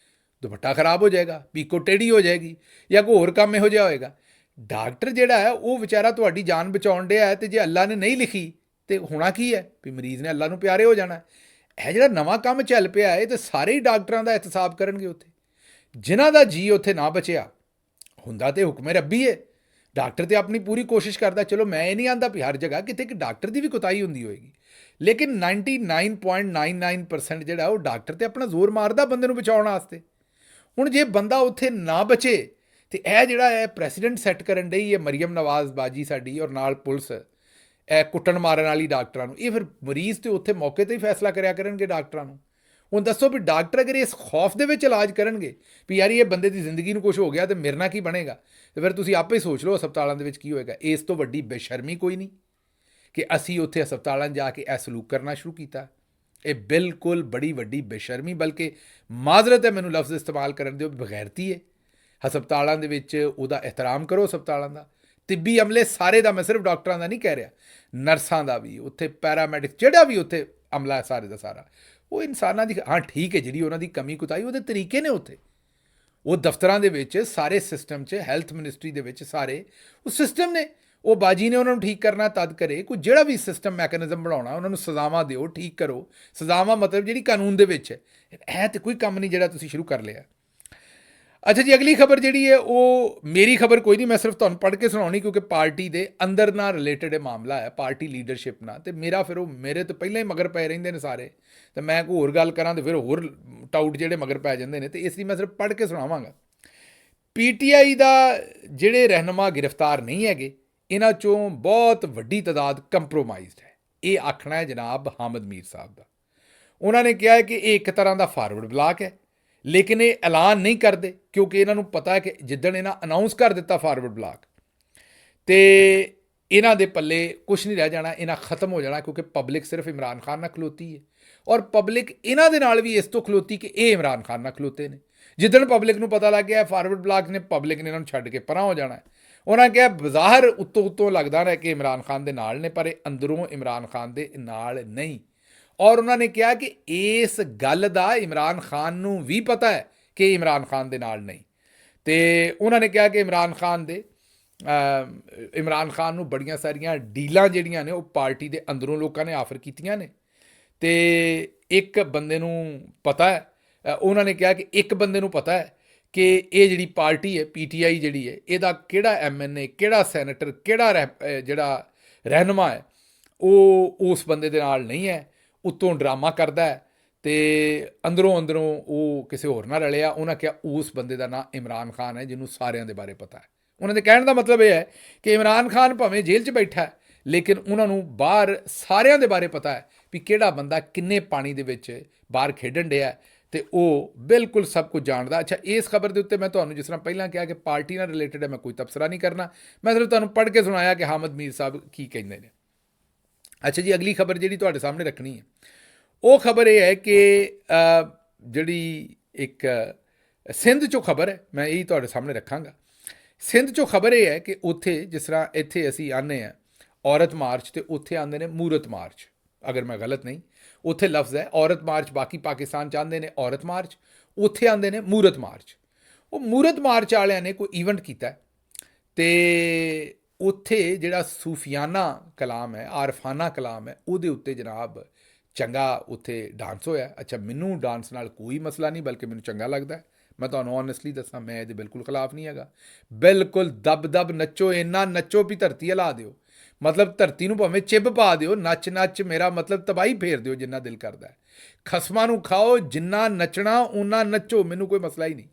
ਦੁਪੱਟਾ ਖਰਾਬ ਹੋ ਜਾਏਗਾ, ਪੀਕੋ ਟੇਢੀ ਹੋ ਜਾਏਗੀ, ਜਾਂ ਕੋਈ ਹੋਰ ਕੰਮ ਇਹੋ ਜਿਹਾ ਹੋਏਗਾ। ਡਾਕਟਰ ਜਿਹੜਾ ਹੈ ਉਹ ਵਿਚਾਰਾ ਤੁਹਾਡੀ ਜਾਨ ਬਚਾਉਣ ਡਿਆ ਹੈ, ਤੇ ਜੇ ਅੱਲਾ ਨੇ ਨਹੀਂ ਲਿਖੀ ਤੇ ਹੋਣਾ ਕੀ ਹੈ ਵੀ ਮਰੀਜ਼ ਨੇ ਅੱਲਾ ਨੂੰ ਪਿਆਰੇ ਹੋ ਜਾਣਾ। ਇਹ ਜਿਹੜਾ ਨਵਾਂ ਕੰਮ ਚੱਲ ਪਿਆ ਹੈ ਤੇ ਸਾਰੇ ਹੀ ਡਾਕਟਰਾਂ ਦਾ ਇਹਤਸਾਬ ਕਰਨਗੇ ਉੱਥੇ। ਜਿਨ੍ਹਾਂ ਦਾ ਜੀ ਉੱਥੇ ਨਾ ਬਚਿਆ, ਹੁੰਦਾ ਤੇ ਹੁਕਮੇ ਰੱਬੀ ਹੈ, ਡਾਕਟਰ ਤੇ ਆਪਣੀ ਪੂਰੀ ਕੋਸ਼ਿਸ਼ ਕਰਦਾ। ਚਲੋ ਮੈਂ ਇਹ ਨਹੀਂ ਆਂਦਾ ਵੀ ਹਰ ਜਗ੍ਹਾ ਕਿਤੇ ਕਿ ਡਾਕਟਰ ਦੀ ਵੀ ਕੁਤਾਹੀ ਹੁੰਦੀ ਹੋਏਗੀ, ਲੇਕਿਨ 99.99% ਜਿਹੜਾ ਉਹ ਡਾਕਟਰ ਤੇ ਆਪਣਾ ਜ਼ੋਰ ਮਾਰਦਾ ਬੰਦੇ ਨੂੰ ਬਚਾਉਣ ਵਾਸਤੇ। ਹੁਣ ਜੇ ਬੰਦਾ ਉੱਥੇ ਨਾ ਬਚੇ ਤੇ ਇਹ ਜਿਹੜਾ ਹੈ ਪ੍ਰੈਸੀਡੈਂਟ ਸੈੱਟ ਕਰਨ ਡਈ ਹੈ ਮਰੀਮ ਨਵਾਜ਼ ਬਾਜੀ ਸਾਡੀ, ਔਰ ਨਾਲ ਪੁਲਿਸ ਇਹ ਕੁੱਟਣ ਮਾਰਨ ਵਾਲੀ ਡਾਕਟਰਾਂ ਨੂੰ, ਇਹ ਫਿਰ ਮਰੀਜ਼ ਤੇ ਉੱਥੇ ਮੌਕੇ 'ਤੇ ਹੀ ਫੈਸਲਾ ਕਰਿਆ ਕਰਨਗੇ ਡਾਕਟਰਾਂ ਨੂੰ। ਹੁਣ ਦੱਸੋ ਵੀ ਡਾਕਟਰ ਅਗਰ ਇਸ ਖੌਫ ਦੇ ਵਿੱਚ ਇਲਾਜ ਕਰਨਗੇ ਵੀ ਯਾਰ ਇਹ ਬੰਦੇ ਦੀ ਜ਼ਿੰਦਗੀ ਨੂੰ ਕੁਝ ਹੋ ਗਿਆ ਤੇ ਮੇਰੇ ਨਾਲ ਕੀ ਬਣੇਗਾ, ਤੇ ਫਿਰ ਤੁਸੀਂ ਆਪੇ ਸੋਚ ਲਓ ਹਸਪਤਾਲਾਂ ਦੇ ਵਿੱਚ ਕੀ ਹੋਏਗਾ। ਇਸ ਤੋਂ ਵੱਡੀ ਬੇਸ਼ਰਮੀ ਕੋਈ ਨਹੀਂ ਕਿ ਅਸੀਂ ਉੱਥੇ ਹਸਪਤਾਲਾਂ ਜਾ ਕੇ ਇਹ ਸਲੂਕ ਕਰਨਾ ਸ਼ੁਰੂ ਕੀਤਾ। ਇਹ ਬਿਲਕੁਲ ਬੜੀ ਵੱਡੀ ਬੇਸ਼ਰਮੀ, ਬਲਕਿ ਮਾਜ਼ਰਤ ਹੈ ਮੈਨੂੰ ਲਫ਼ਜ਼ ਇਸਤੇਮਾਲ ਕਰਨ ਦਿਓ, ਬਗੈਰਤੀ ਹੈ। ਹਸਪਤਾਲਾਂ ਦੇ ਵਿੱਚ ਉਹਦਾ ਇਹਤਰਾਮ ਕਰੋ, ਹਸਪਤਾਲਾਂ ਦਾ ਤਿੱਬੀ ਅਮਲੇ ਸਾਰੇ ਦਾ, ਮੈਂ ਸਿਰਫ ਡਾਕਟਰਾਂ ਦਾ ਨਹੀਂ ਕਹਿ ਰਿਹਾ, ਨਰਸਾਂ ਦਾ ਵੀ, ਉੱਥੇ ਪੈਰਾਮੈਡਿਕ ਜਿਹੜਾ ਵੀ ਉੱਥੇ ਅਮਲਾ ਹੈ ਸਾਰੇ ਦਾ ਸਾਰਾ, ਉਹ ਇਨਸਾਨਾਂ ਦੀ, ਹਾਂ ਠੀਕ ਹੈ ਜਿਹੜੀ ਉਹਨਾਂ ਦੀ ਕਮੀ ਕੁਤਾਹੀ ਉਹਦੇ ਤਰੀਕੇ ਨੇ ਉੱਥੇ, ਉਹ ਦਫ਼ਤਰਾਂ ਦੇ ਵਿੱਚ ਸਾਰੇ ਸਿਸਟਮ 'ਚ, ਹੈਲਥ ਮਿਨਿਸਟਰੀ ਦੇ ਵਿੱਚ ਸਾਰੇ ਉਹ ਸਿਸਟਮ ਨੇ, ਉਹ ਬਾਜੀ ਨੇ ਉਹਨਾਂ ਨੂੰ ਠੀਕ ਕਰਨਾ ਤਦ ਕਰੇ। ਕੋਈ ਜਿਹੜਾ ਵੀ ਸਿਸਟਮ ਮੈਕੈਨਿਜ਼ਮ ਬਣਾਉਣਾ, ਉਹਨਾਂ ਨੂੰ ਸਜ਼ਾਵਾਂ ਦਿਓ, ਠੀਕ ਕਰੋ। ਸਜ਼ਾਵਾਂ ਮਤਲਬ ਜਿਹੜੀ ਕਾਨੂੰਨ ਦੇ ਵਿੱਚ ਹੈ। ਇਹ ਤਾਂ ਕੋਈ ਕੰਮ ਨਹੀਂ ਜਿਹੜਾ ਤੁਸੀਂ ਸ਼ੁਰੂ ਕਰ ਲਿਆ। ਅੱਛਾ ਜੀ, ਅਗਲੀ ਖਬਰ ਜਿਹੜੀ ਹੈ ਉਹ ਮੇਰੀ ਖਬਰ ਕੋਈ ਨਹੀਂ, ਮੈਂ ਸਿਰਫ ਤੁਹਾਨੂੰ ਪੜ੍ਹ ਕੇ ਸੁਣਾਉਣੀ, ਕਿਉਂਕਿ ਪਾਰਟੀ ਦੇ ਅੰਦਰ ਨਾਲ ਰਿਲੇਟਡ ਇਹ ਮਾਮਲਾ ਹੈ, ਪਾਰਟੀ ਲੀਡਰਸ਼ਿਪ ਨਾਲ, ਅਤੇ ਮੇਰਾ ਫਿਰ ਉਹ ਮੇਰੇ ਤੋਂ ਪਹਿਲਾਂ ਹੀ ਮਗਰ ਪਏ ਰਹਿੰਦੇ ਨੇ ਸਾਰੇ, ਅਤੇ ਮੈਂ ਕੋਈ ਹੋਰ ਗੱਲ ਕਰਾਂ ਤਾਂ ਫਿਰ ਹੋਰ ਟਾਊਟ ਜਿਹੜੇ ਮਗਰ ਪੈ ਜਾਂਦੇ ਨੇ, ਅਤੇ ਇਸ ਲਈ ਮੈਂ ਸਿਰਫ ਪੜ੍ਹ ਕੇ ਸੁਣਾਵਾਂਗਾ। PTI ਦਾ ਜਿਹੜੇ ਰਹਿਨੁਮਾ ਗ੍ਰਿਫਤਾਰ ਨਹੀਂ ਹੈਗੇ, ਇਹਨਾਂ 'ਚੋਂ ਬਹੁਤ ਵੱਡੀ ਤਾਦਾਦ ਕੰਪਰੋਮਾਈਜ਼ਡ ਹੈ। ਇਹ ਆਖਣਾ ਹੈ ਜਨਾਬ ਹਾਮਦ ਮੀਰ ਸਾਹਿਬ ਦਾ। ਉਹਨਾਂ ਨੇ ਕਿਹਾ ਹੈ ਕਿ ਇਹ ਇੱਕ ਤਰ੍ਹਾਂ ਦਾ ਫਾਰਵਰਡ ਬਲਾਕ ਹੈ, ਲੇਕਿਨ ਇਹ ਐਲਾਨ ਨਹੀਂ ਕਰਦੇ ਕਿਉਂਕਿ ਇਹਨਾਂ ਨੂੰ ਪਤਾ ਹੈ ਕਿ ਜਿੱਦਣ ਇਹਨਾਂ ਅਨਾਊਂਸ ਕਰ ਦਿੱਤਾ ਫਾਰਵਰਡ ਬਲਾਕ, ਤੇ ਇਹਨਾਂ ਦੇ ਪੱਲੇ ਕੁਛ ਨਹੀਂ ਰਹਿ ਜਾਣਾ, ਇਹਨਾਂ ਖਤਮ ਹੋ ਜਾਣਾ, ਕਿਉਂਕਿ ਪਬਲਿਕ ਸਿਰਫ ਇਮਰਾਨ ਖਾਨ ਨਾਲ ਖਲੋਤੀ ਹੈ, ਔਰ ਪਬਲਿਕ ਇਹਨਾਂ ਦੇ ਨਾਲ ਵੀ ਇਸ ਤੋਂ ਖਲੋਤੀ ਕਿ ਇਹ ਇਮਰਾਨ ਖਾਨ ਨਾਲ ਖਲੋਤੇ ਨੇ। ਜਿੱਦਣ ਪਬਲਿਕ ਨੂੰ ਪਤਾ ਲੱਗ ਗਿਆ ਫਾਰਵਰਡ ਬਲਾਕ ਨੇ, ਪਬਲਿਕ ਨੇ ਇਹਨਾਂ ਨੂੰ ਛੱਡ ਕੇ ਪਰਾਂ ਹੋ ਜਾਣਾ। ਉਹਨਾਂ ਕਿਹਾ ਬਜ਼ਾਹਰ ਉੱਤੋਂ ਲੱਗਦਾ ਰਿਹਾ ਕਿ ਇਮਰਾਨ ਖਾਨ ਦੇ ਨਾਲ ਨੇ, ਪਰ ਇਹ ਅੰਦਰੋਂ ਇਮਰਾਨ ਖਾਨ ਦੇ ਨਾਲ ਨਹੀਂ। ਔਰ ਉਹਨਾਂ ਨੇ ਕਿਹਾ ਕਿ ਇਸ ਗੱਲ ਦਾ ਇਮਰਾਨ ਖਾਨ ਨੂੰ ਵੀ ਪਤਾ ਹੈ ਕਿ ਇਮਰਾਨ ਖਾਨ ਦੇ ਨਾਲ ਨਹੀਂ, ਅਤੇ ਉਹਨਾਂ ਨੇ ਕਿਹਾ ਕਿ ਇਮਰਾਨ ਖਾਨ ਨੂੰ ਬੜੀਆਂ ਸਾਰੀਆਂ ਡੀਲਾਂ ਜਿਹੜੀਆਂ ਨੇ ਉਹ ਪਾਰਟੀ ਦੇ ਅੰਦਰੋਂ ਲੋਕਾਂ ਨੇ ਆਫਰ ਕੀਤੀਆਂ ਨੇ, ਅਤੇ ਇੱਕ ਬੰਦੇ ਨੂੰ ਪਤਾ ਹੈ, ਉਹਨਾਂ ਨੇ ਕਿਹਾ ਕਿ ਇੱਕ ਬੰਦੇ ਨੂੰ ਪਤਾ ਹੈ ਕਿ ਇਹ ਜਿਹੜੀ ਪਾਰਟੀ ਹੈ PTI ਜਿਹੜੀ ਹੈ, ਇਹਦਾ ਕਿਹੜਾ MNA, ਕਿਹੜਾ ਸੈਨੇਟਰ, ਕਿਹੜਾ ਜਿਹੜਾ ਰਹਿਨੁਮਾ ਹੈ ਉਹ ਉਸ ਬੰਦੇ ਦੇ ਨਾਲ ਨਹੀਂ ਹੈ, ਉੱਤੋਂ ਡਰਾਮਾ ਕਰਦਾ ਹੈ, ਅਤੇ ਅੰਦਰੋਂ ਉਹ ਕਿਸੇ ਹੋਰ ਨਾਲ ਰਲਿਆ। ਉਹਨਾਂ ਕਿਹਾ ਉਸ ਬੰਦੇ ਦਾ ਨਾਂ ਇਮਰਾਨ ਖਾਨ ਹੈ, ਜਿਹਨੂੰ ਸਾਰਿਆਂ ਦੇ ਬਾਰੇ ਪਤਾ ਹੈ। ਉਹਨਾਂ ਦੇ ਕਹਿਣ ਦਾ ਮਤਲਬ ਇਹ ਹੈ ਕਿ ਇਮਰਾਨ ਖਾਨ ਭਾਵੇਂ ਜੇਲ੍ਹ 'ਚ ਬੈਠਾ ਹੈ, ਲੇਕਿਨ ਉਹਨਾਂ ਨੂੰ ਬਾਹਰ ਸਾਰਿਆਂ ਦੇ ਬਾਰੇ ਪਤਾ ਹੈ ਵੀ ਕਿਹੜਾ ਬੰਦਾ ਕਿੰਨੇ ਪਾਣੀ ਦੇ ਵਿੱਚ ਬਾਹਰ ਖੇਡਣ ਡਿਆ, ਅਤੇ ਉਹ ਬਿਲਕੁਲ ਸਭ ਕੁਝ ਜਾਣਦਾ। ਅੱਛਾ, ਇਸ ਖਬਰ ਦੇ ਉੱਤੇ ਮੈਂ ਤੁਹਾਨੂੰ ਜਿਸ ਤਰ੍ਹਾਂ ਪਹਿਲਾਂ ਕਿਹਾ ਕਿ ਪਾਰਟੀ ਨਾਲ ਰਿਲੇਟਡ ਹੈ, ਮੈਂ ਕੋਈ ਤਬਸਰਾ ਨਹੀਂ ਕਰਨਾ, ਮੈਂ ਸਿਰਫ ਤੁਹਾਨੂੰ ਪੜ੍ਹ ਕੇ ਸੁਣਾਇਆ ਕਿ ਹਾਮਦ ਮੀਰ ਸਾਹਿਬ ਕੀ ਕਹਿੰਦੇ ਨੇ। ਅੱਛਾ ਜੀ, ਅਗਲੀ ਖਬਰ ਜਿਹੜੀ ਤੁਹਾਡੇ ਸਾਹਮਣੇ ਰੱਖਣੀ ਹੈ ਉਹ ਖਬਰ ਇਹ ਹੈ ਕਿ ਜਿਹੜੀ ਇੱਕ ਸਿੰਧ 'ਚੋਂ ਖਬਰ ਹੈ, ਮੈਂ ਇਹੀ ਤੁਹਾਡੇ ਸਾਹਮਣੇ ਰੱਖਾਂਗਾ। ਸਿੰਧ 'ਚੋਂ ਖਬਰ ਇਹ ਹੈ ਕਿ ਉੱਥੇ ਜਿਸ ਤਰ੍ਹਾਂ ਇੱਥੇ ਅਸੀਂ ਆਉਂਦੇ ਹਾਂ ਔਰਤ ਮਾਰਚ, ਅਤੇ ਉੱਥੇ ਆਉਂਦੇ ਨੇ ਮੂਰਤ ਮਾਰਚ, ਅਗਰ ਮੈਂ ਗਲਤ ਨਹੀਂ, ਉੱਥੇ ਲਫ਼ਜ਼ ਹੈ ਔਰਤ ਮਾਰਚ। ਬਾਕੀ ਪਾਕਿਸਤਾਨ 'ਚ ਆਉਂਦੇ ਨੇ ਔਰਤ ਮਾਰਚ, ਉੱਥੇ ਆਉਂਦੇ ਨੇ ਮੂਰਤ ਮਾਰਚ। ਉਹ ਮੂਰਤ ਮਾਰਚ ਵਾਲਿਆਂ ਨੇ ਕੋਈ ਈਵੈਂਟ ਕੀਤਾ, ਅਤੇ ਉੱਥੇ ਜਿਹੜਾ ਸੂਫੀਆਨਾ ਕਲਾਮ ਹੈ, ਆਰਫਾਨਾ ਕਲਾਮ ਹੈ, ਉਹਦੇ ਉੱਤੇ ਜਨਾਬ ਚੰਗਾ ਉੱਥੇ ਡਾਂਸ ਹੋਇਆ। ਅੱਛਾ, ਮੈਨੂੰ ਡਾਂਸ ਨਾਲ ਕੋਈ ਮਸਲਾ ਨਹੀਂ, ਬਲਕਿ ਮੈਨੂੰ ਚੰਗਾ ਲੱਗਦਾ। ਮੈਂ ਤੁਹਾਨੂੰ ਓਨੈਸਟਲੀ ਦੱਸਾਂ, ਮੈਂ ਇਹਦੇ ਬਿਲਕੁਲ ਖਿਲਾਫ ਨਹੀਂ ਹੈਗਾ। ਬਿਲਕੁਲ ਦਬ ਨੱਚੋ, ਇੰਨਾ ਨੱਚੋ ਵੀ ਧਰਤੀ ਹਿਲਾ ਦਿਓ, ਮਤਲਬ ਧਰਤੀ ਨੂੰ ਭਾਵੇਂ ਚਿੱਬ ਪਾ ਦਿਓ, ਨੱਚ ਮੇਰਾ ਮਤਲਬ ਤਬਾਹੀ ਫੇਰ ਦਿਓ ਜਿੰਨਾ ਦਿਲ ਕਰਦਾ। ਖਸਮਾਂ ਨੂੰ ਖਾਓ, ਜਿੰਨਾ ਨੱਚਣਾ ਓਨਾ ਨੱਚੋ, ਮੈਨੂੰ ਕੋਈ ਮਸਲਾ ਹੀ ਨਹੀਂ।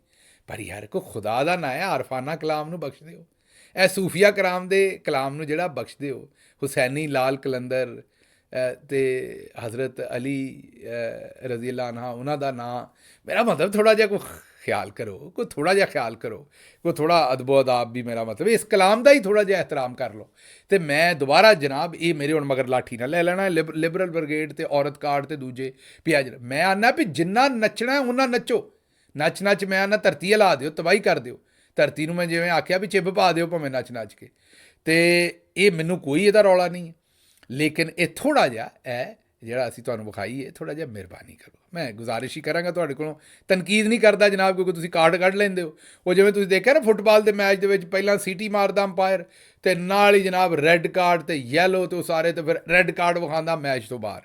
ਪਰ ਯਾਰ ਕੋ ਖੁਦਾ ਦਾ ਨਾਂ ਹੈ, ਆਰਫਾਨਾ ਕਲਾਮ ਨੂੰ ਬਖਸ਼ ਦਿਓ, ਇਹ ਸੂਫੀਆ ਕਲਾਮ ਦੇ ਕਲਾਮ ਨੂੰ ਜਿਹੜਾ ਬਖਸ਼ ਦਿਓ। ਹੁਸੈਨੀ ਲਾਲ ਕਲੰਦਰ ਅਤੇ ਹਜ਼ਰਤ ਅਲੀ ਰਜ਼ੀ ਅੱਲਾ ਅਨਹਾ, ਉਹਨਾਂ ਦਾ ਨਾਂ, ਮੇਰਾ ਮਤਲਬ ਥੋੜ੍ਹਾ ਜਿਹਾ ਕੋਈ ਖਿਆਲ ਕਰੋ, ਕੋਈ ਥੋੜ੍ਹਾ ਜਿਹਾ ਖਿਆਲ ਕਰੋ, ਕੋਈ ਥੋੜ੍ਹਾ ਅਦਬੋ ਅਦਾਬ ਵੀ, ਮੇਰਾ ਮਤਲਬ ਇਸ ਕਲਾਮ ਦਾ ਹੀ ਥੋੜ੍ਹਾ ਜਿਹਾ ਇਹਤਰਾਮ ਕਰ ਲਓ। ਅਤੇ ਮੈਂ ਦੁਬਾਰਾ ਜਨਾਬ ਇਹ ਮੇਰੇ ਹੁਣ ਮਗਰ ਲਾਠੀ ਨਾਲ ਲੈ ਲੈਣਾ ਲਿਬਰਲ ਬ੍ਰਿਗੇਡ ਅਤੇ ਔਰਤ ਕਾਰਡ ਅਤੇ ਦੂਜੇ ਪਿਆਜ। ਮੈਂ ਆਨਾ ਵੀ ਜਿੰਨਾ ਨੱਚਣਾ ਉਹਨਾਂ ਨੱਚੋ, ਨੱਚ ਮੈਂ ਆਨਾ ਧਰਤੀ ਹਿਲਾ ਦਿਓ, ਤਬਾਹੀ ਕਰ ਦਿਓ ਧਰਤੀ ਨੂੰ। ਮੈਂ ਜਿਵੇਂ ਆਖਿਆ ਵੀ ਚਿੱਬ ਪਾ ਦਿਓ ਭਾਵੇਂ ਨੱਚ ਕੇ, ਅਤੇ ਇਹ ਮੈਨੂੰ ਕੋਈ ਇਹਦਾ ਰੌਲਾ ਨਹੀਂ ਹੈ, ਲੇਕਿਨ ਇਹ ਥੋੜ੍ਹਾ ਜਿਹਾ ਜਿਹੜਾ ਅਸੀਂ ਤੁਹਾਨੂੰ ਵਿਖਾਈ ਹੈ, ਥੋੜ੍ਹਾ ਜਿਹਾ ਮਿਹਰਬਾਨੀ ਕਰੋ। ਮੈਂ ਗੁਜ਼ਾਰਿਸ਼ ਹੀ ਕਰਾਂਗਾ ਤੁਹਾਡੇ ਕੋਲੋਂ, ਤਨਕੀਦ ਨਹੀਂ ਕਰਦਾ ਜਨਾਬ, ਕਿਉਂਕਿ ਤੁਸੀਂ ਕਾਰਡ ਕੱਢ ਲੈਂਦੇ ਹੋ। ਉਹ ਜਿਵੇਂ ਤੁਸੀਂ ਦੇਖਿਆ ਨਾ ਫੁੱਟਬਾਲ ਦੇ ਮੈਚ ਦੇ ਵਿੱਚ ਪਹਿਲਾਂ ਸੀਟੀ ਮਾਰਦਾ ਅੰਪਾਇਰ, ਅਤੇ ਨਾਲ ਹੀ ਜਨਾਬ ਰੈੱਡ ਕਾਰਡ ਅਤੇ ਯੈਲੋ ਅਤੇ ਉਹ ਸਾਰੇ, ਅਤੇ ਫਿਰ ਰੈੱਡ ਕਾਰਡ ਵਿਖਾਉਂਦਾ ਮੈਚ ਤੋਂ ਬਾਹਰ।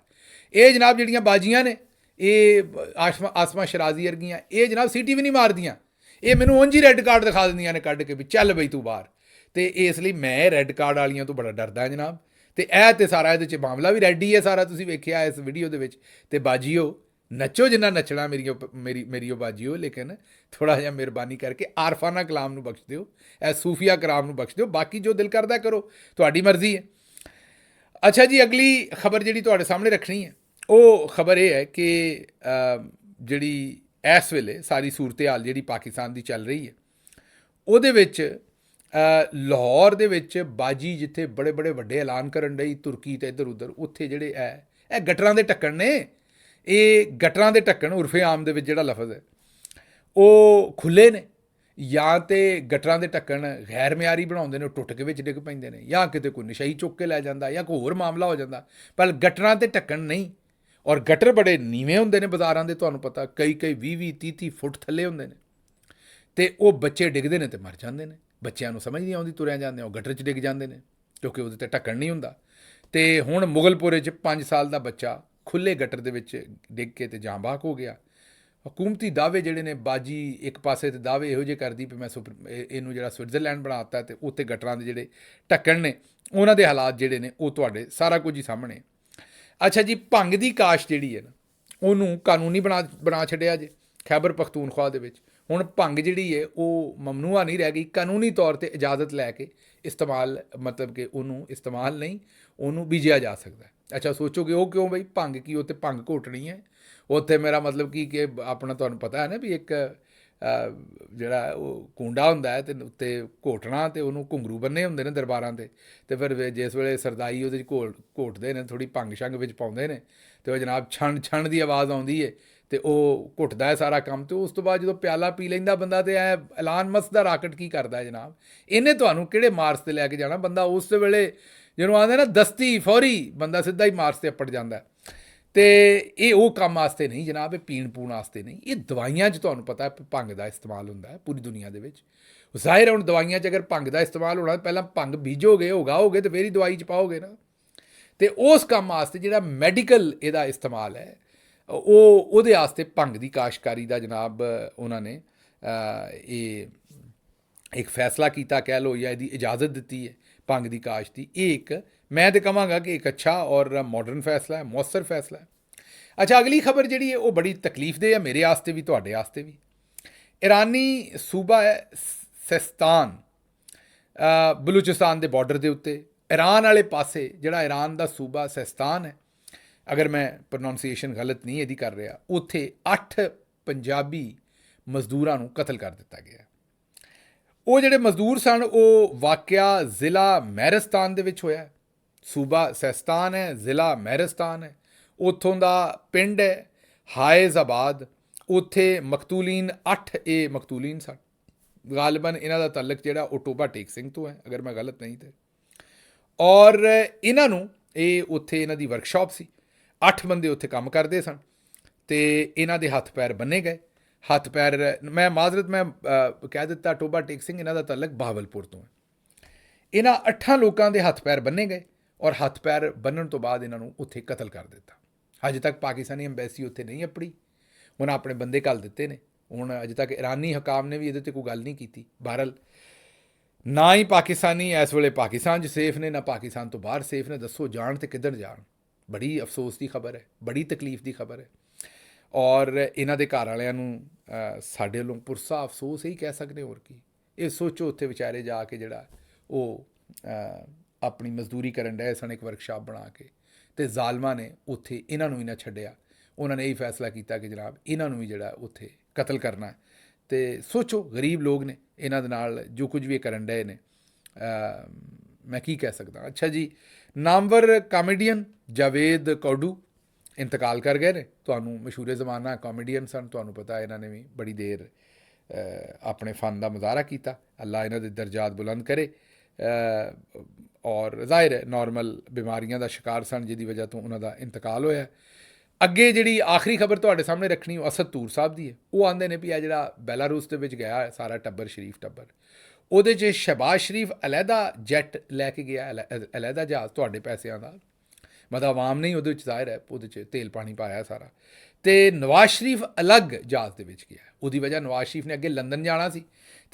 ਇਹ ਜਨਾਬ ਜਿਹੜੀਆਂ ਬਾਜੀਆਂ ਨੇ, ਇਹ ਆਸਮਾ ਸ਼ਰਾਜ਼ੀ ਵਰਗੀਆਂ, ਇਹ ਜਨਾਬ ਸੀਟੀ ਵੀ ਨਹੀਂ ਮਾਰਦੀਆਂ, ਇਹ ਮੈਨੂੰ ਉਂਝ ਹੀ ਰੈੱਡ ਕਾਰਡ ਦਿਖਾ ਦਿੰਦੀਆਂ ਨੇ ਕੱਢ ਕੇ ਵੀ ਚੱਲ ਬਈ ਤੂੰ ਬਾਹਰ। ਅਤੇ ਇਸ ਲਈ ਮੈਂ ਰੈੱਡ ਕਾਰਡ ਵਾਲੀਆਂ ਤੋਂ ਬੜਾ ਡਰਦਾ ਜਨਾਬ। ਅਤੇ ਇਹ ਤਾਂ ਸਾਰਾ ਇਹਦੇ 'ਚ ਮਾਮਲਾ ਵੀ ਰੈੱਡ ਹੀ ਹੈ ਸਾਰਾ, ਤੁਸੀਂ ਵੇਖਿਆ ਇਸ ਵੀਡੀਓ ਦੇ ਵਿੱਚ। ਅਤੇ ਬਾਜੀਓ ਨੱਚੋ ਜਿੰਨਾ ਨੱਚਣਾ ਮੇਰੀ ਉਹ ਬਾਜੀਓ, ਲੇਕਿਨ ਥੋੜ੍ਹਾ ਜਿਹਾ ਮਿਹਰਬਾਨੀ ਕਰਕੇ ਆਰਫਾਨਾ ਕਲਾਮ ਨੂੰ ਬਖਸ਼ ਦਿਓ, ਇਹ ਸੂਫੀਆ ਕਲਾਮ ਨੂੰ ਬਖਸ਼ ਦਿਓ। ਬਾਕੀ ਜੋ ਦਿਲ ਕਰਦਾ ਕਰੋ, ਤੁਹਾਡੀ ਮਰਜ਼ੀ ਹੈ। ਅੱਛਾ ਜੀ, ਅਗਲੀ ਖਬਰ ਜਿਹੜੀ ਤੁਹਾਡੇ ਸਾਹਮਣੇ ਰੱਖਣੀ ਹੈ, ਉਹ ਖਬਰ ਇਹ ਹੈ ਕਿ ਜਿਹੜੀ ਇਸ ਵੇਲੇ ਸਾਰੀ ਸੂਰਤ ਹਾਲ ਜਿਹੜੀ ਪਾਕਿਸਤਾਨ ਦੀ ਚੱਲ ਰਹੀ ਹੈ, ਉਹਦੇ ਵਿੱਚ ਲਾਹੌਰ ਦੇ ਵਿੱਚ ਬਾਜੀ ਜਿੱਥੇ ਬੜੇ ਬੜੇ ਵੱਡੇ ਐਲਾਨ ਕਰਨ ਡਈ ਤੁਰਕੀ ਅਤੇ ਇੱਧਰ ਉੱਧਰ, ਉੱਥੇ ਜਿਹੜੇ ਇਹ ਗਟਰਾਂ ਦੇ ਢੱਕਣ ਨੇ, ਇਹ ਗਟਰਾਂ ਦੇ ਢੱਕਣ ਉਰਫੇ ਆਮ ਦੇ ਵਿੱਚ ਜਿਹੜਾ ਲਫ਼ਜ਼ ਹੈ ਉਹ ਖੁੱਲ੍ਹੇ ਨੇ, ਜਾਂ ਤਾਂ ਗਟਰਾਂ ਦੇ ਢੱਕਣ ਗੈਰ ਮਿਆਰੀ ਬਣਾਉਂਦੇ ਨੇ, ਉਹ ਟੁੱਟ ਕੇ ਵਿੱਚ ਡਿੱਗ ਪੈਂਦੇ ਨੇ, ਜਾਂ ਕਿਤੇ ਕੋਈ ਨਸ਼ਈ ਚੁੱਕ ਕੇ ਲੈ ਜਾਂਦਾ, ਜਾਂ ਕੋਈ ਹੋਰ ਮਾਮਲਾ ਹੋ ਜਾਂਦਾ। ਪਰ ਗਟਰਾਂ ਦੇ ਢੱਕਣ ਨਹੀਂ। ਔਰ ਗਟਰ ਬੜੇ ਨੀਵੇਂ ਹੁੰਦੇ ਨੇ ਬਾਜ਼ਾਰਾਂ ਦੇ, ਤੁਹਾਨੂੰ ਪਤਾ, ਕਈ 20-20 30-30 ਫੁੱਟ ਥੱਲੇ ਹੁੰਦੇ ਨੇ, ਅਤੇ ਉਹ ਬੱਚੇ ਡਿੱਗਦੇ ਨੇ ਅਤੇ ਮਰ ਜਾਂਦੇ ਨੇ। ਬੱਚਿਆਂ ਨੂੰ ਸਮਝ ਨਹੀਂ ਆਉਂਦੀ, ਤੁਰਿਆ ਜਾਂਦੇ ਉਹ ਗਟਰ 'ਚ ਡਿੱਗ ਜਾਂਦੇ ਨੇ, ਕਿਉਂਕਿ ਉਹਦੇ 'ਤੇ ਢੱਕਣ ਨਹੀਂ ਹੁੰਦਾ। ਅਤੇ ਹੁਣ ਮੁਗਲਪੁਰੇ 'ਚ 5 ਸਾਲ ਦਾ ਬੱਚਾ ਖੁੱਲ੍ਹੇ ਗਟਰ ਦੇ ਵਿੱਚ ਡਿੱਗ ਕੇ ਅਤੇ ਜਾਂ ਬਾਕ ਹੋ ਗਿਆ। ਹਕੂਮਤੀ ਦਾਅਵੇ ਜਿਹੜੇ ਨੇ, ਬਾਜੀ ਇੱਕ ਪਾਸੇ 'ਤੇ ਦਾਅਵੇ ਇਹੋ ਜਿਹੇ ਕਰਦੀ ਵੀ ਮੈਂ ਇਹਨੂੰ ਜਿਹੜਾ ਸਵਿਟਜ਼ਰਲੈਂਡ ਬਣਾ ਦਿੱਤਾ, ਅਤੇ ਉੱਥੇ ਗਟਰਾਂ ਦੇ ਜਿਹੜੇ ਢੱਕਣ ਨੇ ਉਹਨਾਂ ਦੇ ਹਾਲਾਤ ਜਿਹੜੇ ਨੇ ਉਹ ਤੁਹਾਡੇ ਸਾਰਾ ਕੁਝ ਹੀ ਸਾਹਮਣੇ। ਅੱਛਾ ਜੀ, ਭੰਗ ਦੀ ਕਾਸ਼ ਜਿਹੜੀ ਹੈ ਨਾ, ਉਹਨੂੰ ਕਾਨੂੰਨੀ ਬਣਾ ਛੱਡਿਆ ਜੇ ਖੈਬਰ ਪਖਤੂਨਖਵਾ ਦੇ ਵਿੱਚ। ਹੁਣ ਭੰਗ ਜਿਹੜੀ ਹੈ ਉਹ ਮਮਨੂਆ ਨਹੀਂ ਰਹਿ ਗਈ, ਕਾਨੂੰਨੀ ਤੌਰ 'ਤੇ ਇਜਾਜ਼ਤ ਲੈ ਕੇ ਇਸਤੇਮਾਲ, ਮਤਲਬ ਕਿ ਉਹਨੂੰ ਇਸਤੇਮਾਲ ਨਹੀਂ, ਉਹਨੂੰ ਬੀਜਿਆ ਜਾ ਸਕਦਾ। ਅੱਛਾ, ਸੋਚੋਗੇ ਉਹ ਕਿਉਂ ਬਈ, ਭੰਗ ਕੀ ਉੱਥੇ ਭੰਗ ਘੋਟਣੀ ਹੈ? ਉੱਥੇ ਮੇਰਾ ਮਤਲਬ ਕਿ ਆਪਣਾ ਤੁਹਾਨੂੰ ਪਤਾ ਹੈ ਨਾ ਵੀ ਇੱਕ ਜਿਹੜਾ ਉਹ ਕੁੰਡਾ ਹੁੰਦਾ ਹੈ ਅਤੇ ਉੱਤੇ ਘੋਟਣਾ, ਅਤੇ ਉਹਨੂੰ ਘੁੰਗਰੂ ਬੰਨੇ ਹੁੰਦੇ ਨੇ ਦਰਬਾਰਾਂ 'ਤੇ, ਅਤੇ ਫਿਰ ਜਿਸ ਵੇਲੇ ਸਰਦਾਈ ਉਹਦੇ 'ਚ ਘੋਟਦੇ ਨੇ, ਥੋੜ੍ਹੀ ਭੰਗ ਸ਼ੰਗ ਵਿੱਚ ਪਾਉਂਦੇ ਨੇ, ਅਤੇ ਉਹ ਜਨਾਬ ਛਣ ਦੀ ਆਵਾਜ਼ ਆਉਂਦੀ ਹੈ, ਅਤੇ ਉਹ ਘੁੱਟਦਾ ਹੈ ਸਾਰਾ ਕੰਮ। ਅਤੇ ਉਸ ਤੋਂ ਬਾਅਦ ਜਦੋਂ ਪਿਆਲਾ ਪੀ ਲੈਂਦਾ ਬੰਦਾ, ਅਤੇ ਇਹ ਐਲਾਨ ਮਸਤ ਦਾ ਰਾਕਟ ਕੀ ਕਰਦਾ ਹੈ ਜਨਾਬ, ਇਹਨੇ ਤੁਹਾਨੂੰ ਕਿਹੜੇ ਮਾਰਸ 'ਤੇ ਲੈ ਕੇ ਜਾਣਾ? ਬੰਦਾ ਉਸ ਵੇਲੇ ਜਿਹਨੂੰ ਆਉਂਦੇ ਨਾ ਦਸਤੀ ਫੌਰੀ, ਬੰਦਾ ਸਿੱਧਾ ਹੀ ਮਾਰਸ 'ਤੇ ਅੱਪੜ ਜਾਂਦਾ। ਅਤੇ ਇਹ ਉਹ ਕੰਮ ਵਾਸਤੇ ਨਹੀਂ ਜਨਾਬ, ਇਹ ਪੀਣ ਪੂਣ ਵਾਸਤੇ ਨਹੀਂ, ਇਹ ਦਵਾਈਆਂ 'ਚ ਤੁਹਾਨੂੰ ਪਤਾ ਭੰਗ ਦਾ ਇਸਤੇਮਾਲ ਹੁੰਦਾ ਹੈ ਪੂਰੀ ਦੁਨੀਆ ਦੇ ਵਿੱਚ। ਜ਼ਾਹਿਰ ਹੁਣ ਦਵਾਈਆਂ 'ਚ ਅਗਰ ਭੰਗ ਦਾ ਇਸਤੇਮਾਲ ਹੋਣਾ, ਪਹਿਲਾਂ ਭੰਗ ਬੀਜੋਗੇ, ਉਗਾਓਗੇ, ਅਤੇ ਫਿਰ ਹੀ ਦਵਾਈ 'ਚ ਪਾਓਗੇ ਨਾ। ਅਤੇ ਉਸ ਕੰਮ ਵਾਸਤੇ ਜਿਹੜਾ ਮੈਡੀਕਲ ਇਹਦਾ ਇਸਤੇਮਾਲ ਹੈ, ਉਹਦੇ ਵਾਸਤੇ ਭੰਗ ਦੀ ਕਾਸ਼ਤਕਾਰੀ ਦਾ ਜਨਾਬ ਉਹਨਾਂ ਨੇ ਇਹ ਇੱਕ ਫੈਸਲਾ ਕੀਤਾ, ਕਹਿ ਲਓ, ਜਾਂ ਇਹਦੀ ਇਜਾਜ਼ਤ ਦਿੱਤੀ ਹੈ ਭੰਗ ਦੀ ਕਾਸ਼ ਦੀ। ਇਹ ਇੱਕ, ਮੈਂ ਤਾਂ ਕਹਾਂਗਾ ਕਿ ਇੱਕ ਅੱਛਾ ਔਰ ਮਾਡਰਨ ਫੈਸਲਾ ਹੈ, ਮੌਸਰ ਫੈਸਲਾ ਹੈ। ਅੱਛਾ, ਅਗਲੀ ਖਬਰ ਜਿਹੜੀ ਹੈ ਉਹ ਬੜੀ ਤਕਲੀਫਦੇਹ ਹੈ ਮੇਰੇ ਵਾਸਤੇ ਵੀ, ਤੁਹਾਡੇ ਵਾਸਤੇ ਵੀ। ਇਰਾਨੀ ਸੂਬਾ ਹੈ ਸਿਸਤਾਨ, ਬਲੂਚਿਸਤਾਨ ਦੇ ਬਾਰਡਰ ਦੇ ਉੱਤੇ, ਈਰਾਨ ਵਾਲੇ ਪਾਸੇ ਜਿਹੜਾ ਈਰਾਨ ਦਾ ਸੂਬਾ ਸਿਸਤਾਨ ਹੈ, ਅਗਰ ਮੈਂ ਪ੍ਰੋਨਾਊਂਸੀਏਸ਼ਨ ਗਲਤ ਨਹੀਂ ਇਹਦੀ ਕਰ ਰਿਹਾ, ਉੱਥੇ 8 ਪੰਜਾਬੀ ਮਜ਼ਦੂਰਾਂ ਨੂੰ ਕਤਲ ਕਰ ਦਿੱਤਾ ਗਿਆ। ਉਹ ਜਿਹੜੇ ਮਜ਼ਦੂਰ ਸਨ, ਉਹ ਵਾਕਿਆ ਜ਼ਿਲ੍ਹਾ ਮਹਿਰਸਤਾਨ ਦੇ ਵਿੱਚ ਹੋਇਆ। ਸੂਬਾ ਸਿਸਤਾਨ ਹੈ, ਜ਼ਿਲ੍ਹਾ ਮਹਿਰਸਤਾਨ ਹੈ। ਉੱਥੋਂ ਦਾ ਪਿੰਡ ਹੈ ਹਾਇਜ਼ਾਬਾਦ। ਉੱਥੇ ਮਕਤੂਲੀਨ 8 ਇਹ ਮਕਤੂਲੀਨ ਸਨ। ਗਾਲਬਨ ਇਹਨਾਂ ਦਾ ਤਾਲੁਕ ਜਿਹੜਾ ਉਹ ਟੋਬਾ ਟੇਕ ਸਿੰਘ ਤੋਂ ਹੈ, ਅਗਰ ਮੈਂ ਗਲਤ ਨਹੀਂ ਤੇ। ਔਰ ਇਹਨਾਂ ਨੂੰ ਇਹ ਉੱਥੇ ਇਹਨਾਂ ਦੀ ਵਰਕਸ਼ਾਪ ਸੀ, 8 ਬੰਦੇ ਉੱਥੇ ਕੰਮ ਕਰਦੇ ਸਨ, ਅਤੇ ਇਹਨਾਂ ਦੇ ਹੱਥ ਪੈਰ ਬੰਨੇ ਗਏ। ਹੱਥ ਪੈਰ, ਮੈਂ ਮਾਜ਼ਰਤ ਮੈਂ ਕਹਿ ਦਿੱਤਾ ਟੋਬਾ ਟੇਕ ਸਿੰਘ, ਇਹਨਾਂ ਦਾ ਤਾਲੁਕ ਬਹਾਵਲਪੁਰ ਤੋਂ ਹੈ। ਇਹਨਾਂ 8 ਲੋਕਾਂ ਦੇ ਹੱਥ ਪੈਰ ਬੰਨੇ ਗਏ, ਔਰ ਹੱਥ ਪੈਰ ਬੰਨਣ ਤੋਂ ਬਾਅਦ ਇਹਨਾਂ ਨੂੰ ਉੱਥੇ ਕਤਲ ਕਰ ਦਿੱਤਾ। ਅਜੇ ਤੱਕ ਪਾਕਿਸਤਾਨੀ ਅੰਬੈਸੀ ਉੱਥੇ ਨਹੀਂ ਅੱਪੜੀ, ਉਹਨਾਂ ਆਪਣੇ ਬੰਦੇ ਘੱਲ ਦਿੱਤੇ ਨੇ। ਹੁਣ ਅਜੇ ਤੱਕ ਇਰਾਨੀ ਹਕਾਮ ਨੇ ਵੀ ਇਹਦੇ 'ਤੇ ਕੋਈ ਗੱਲ ਨਹੀਂ ਕੀਤੀ। ਬਹਰਹਾਲ, ਨਾ ਹੀ ਪਾਕਿਸਤਾਨੀ ਇਸ ਵੇਲੇ ਪਾਕਿਸਤਾਨ 'ਚ ਸੇਫ ਨੇ, ਨਾ ਪਾਕਿਸਤਾਨ ਤੋਂ ਬਾਹਰ ਸੇਫ ਨੇ। ਦੱਸੋ ਜਾਣ ਤੇ ਕਿੱਧਰ ਜਾਣ? ਬੜੀ ਅਫਸੋਸ ਦੀ ਖਬਰ ਹੈ, ਬੜੀ ਤਕਲੀਫ ਦੀ ਖਬਰ ਹੈ। ਔਰ ਇਹਨਾਂ ਦੇ ਘਰ ਵਾਲਿਆਂ ਨੂੰ ਸਾਡੇ ਵੱਲੋਂ ਪੁਰਸਾ ਅਫਸੋਸ ਹੀ ਕਹਿ ਸਕਦੇ, ਹੋਰ ਕੀ। ਇਹ ਸੋਚੋ ਉੱਥੇ ਵਿਚਾਰੇ ਜਾ ਕੇ ਜਿਹੜਾ ਉਹ ਆਪਣੀ ਮਜ਼ਦੂਰੀ ਕਰਨ ਡਏ ਸਨ ਇੱਕ ਵਰਕਸ਼ਾਪ ਬਣਾ ਕੇ, ਅਤੇ ਜ਼ਾਲਮਾਂ ਨੇ ਉੱਥੇ ਇਹਨਾਂ ਨੂੰ ਵੀ ਨਾ ਛੱਡਿਆ। ਉਹਨਾਂ ਨੇ ਇਹ ਫੈਸਲਾ ਕੀਤਾ ਕਿ ਜਨਾਬ ਇਹਨਾਂ ਨੂੰ ਵੀ ਜਿਹੜਾ ਉੱਥੇ ਕਤਲ ਕਰਨਾ। ਅਤੇ ਸੋਚੋ, ਗਰੀਬ ਲੋਕ ਨੇ, ਇਹਨਾਂ ਦੇ ਨਾਲ ਜੋ ਕੁਝ ਵੀ ਕਰਨ ਡਏ ਨੇ, ਮੈਂ ਕੀ ਕਹਿ ਸਕਦਾ। ਅੱਛਾ ਜੀ, ਨਾਮਵਰ ਕਾਮੇਡੀਅਨ ਜਾਵੇਦ ਕੌਡੂ ਇੰਤਕਾਲ ਕਰ ਗਏ ਨੇ। ਤੁਹਾਨੂੰ ਮਸ਼ਹੂਰ ਜ਼ਮਾਨਾ ਕਾਮੇਡੀਅਨ ਸਨ, ਤੁਹਾਨੂੰ ਪਤਾ ਇਹਨਾਂ ਨੇ ਵੀ ਬੜੀ ਦੇਰ ਆਪਣੇ ਫਨ ਦਾ ਮੁਜ਼ਾਹਰਾ ਕੀਤਾ। ਅੱਲਾ ਇਹਨਾਂ ਦੇ ਦਰਜਾਤ ਬੁਲੰਦ ਕਰੇ। ਔਰ ਜ਼ਾਹਿਰ ਹੈ ਨਾਰਮਲ ਬਿਮਾਰੀਆਂ ਦਾ ਸ਼ਿਕਾਰ ਸਨ, ਜਿਹਦੀ ਵਜ੍ਹਾ ਤੋਂ ਉਹਨਾਂ ਦਾ ਇੰਤਕਾਲ ਹੋਇਆ। ਅੱਗੇ ਜਿਹੜੀ ਆਖਰੀ ਖਬਰ ਤੁਹਾਡੇ ਸਾਹਮਣੇ ਰੱਖਣੀ ਉਹ ਅਸਦ ਤੂਰ ਸਾਹਿਬ ਦੀ ਹੈ। ਉਹ ਆਉਂਦੇ ਨੇ ਵੀ ਇਹ ਜਿਹੜਾ ਬੈਲਾਰੂਸ ਦੇ ਵਿੱਚ ਗਿਆ ਸਾਰਾ ਟੱਬਰ, ਸ਼ਰੀਫ ਟੱਬਰ, ਉਹਦੇ 'ਚ ਸ਼ਹਿਬਾਜ਼ ਸ਼ਰੀਫ ਅਲੱਗਾ ਜੈਟ ਲੈ ਕੇ ਗਿਆ, ਅਲੱਗਾ ਜਹਾਜ਼ ਤੁਹਾਡੇ ਪੈਸਿਆਂ ਦਾ, ਮਤਲਬ ਆਵਾਮ ਨਹੀਂ, ਉਹਦੇ ਵਿੱਚ ਜ਼ਾਹਿਰ ਹੈ ਉਹਦੇ 'ਚ ਤੇਲ ਪਾਣੀ ਪਾਇਆ ਸਾਰਾ। ਅਤੇ ਨਵਾਜ਼ ਸ਼ਰੀਫ ਅਲੱਗ ਜਹਾਜ਼ ਦੇ ਵਿੱਚ ਗਿਆ। ਉਹਦੀ ਵਜ੍ਹਾ ਨਵਾਜ਼ ਸ਼ਰੀਫ ਨੇ ਅੱਗੇ ਲੰਦਨ ਜਾਣਾ ਸੀ,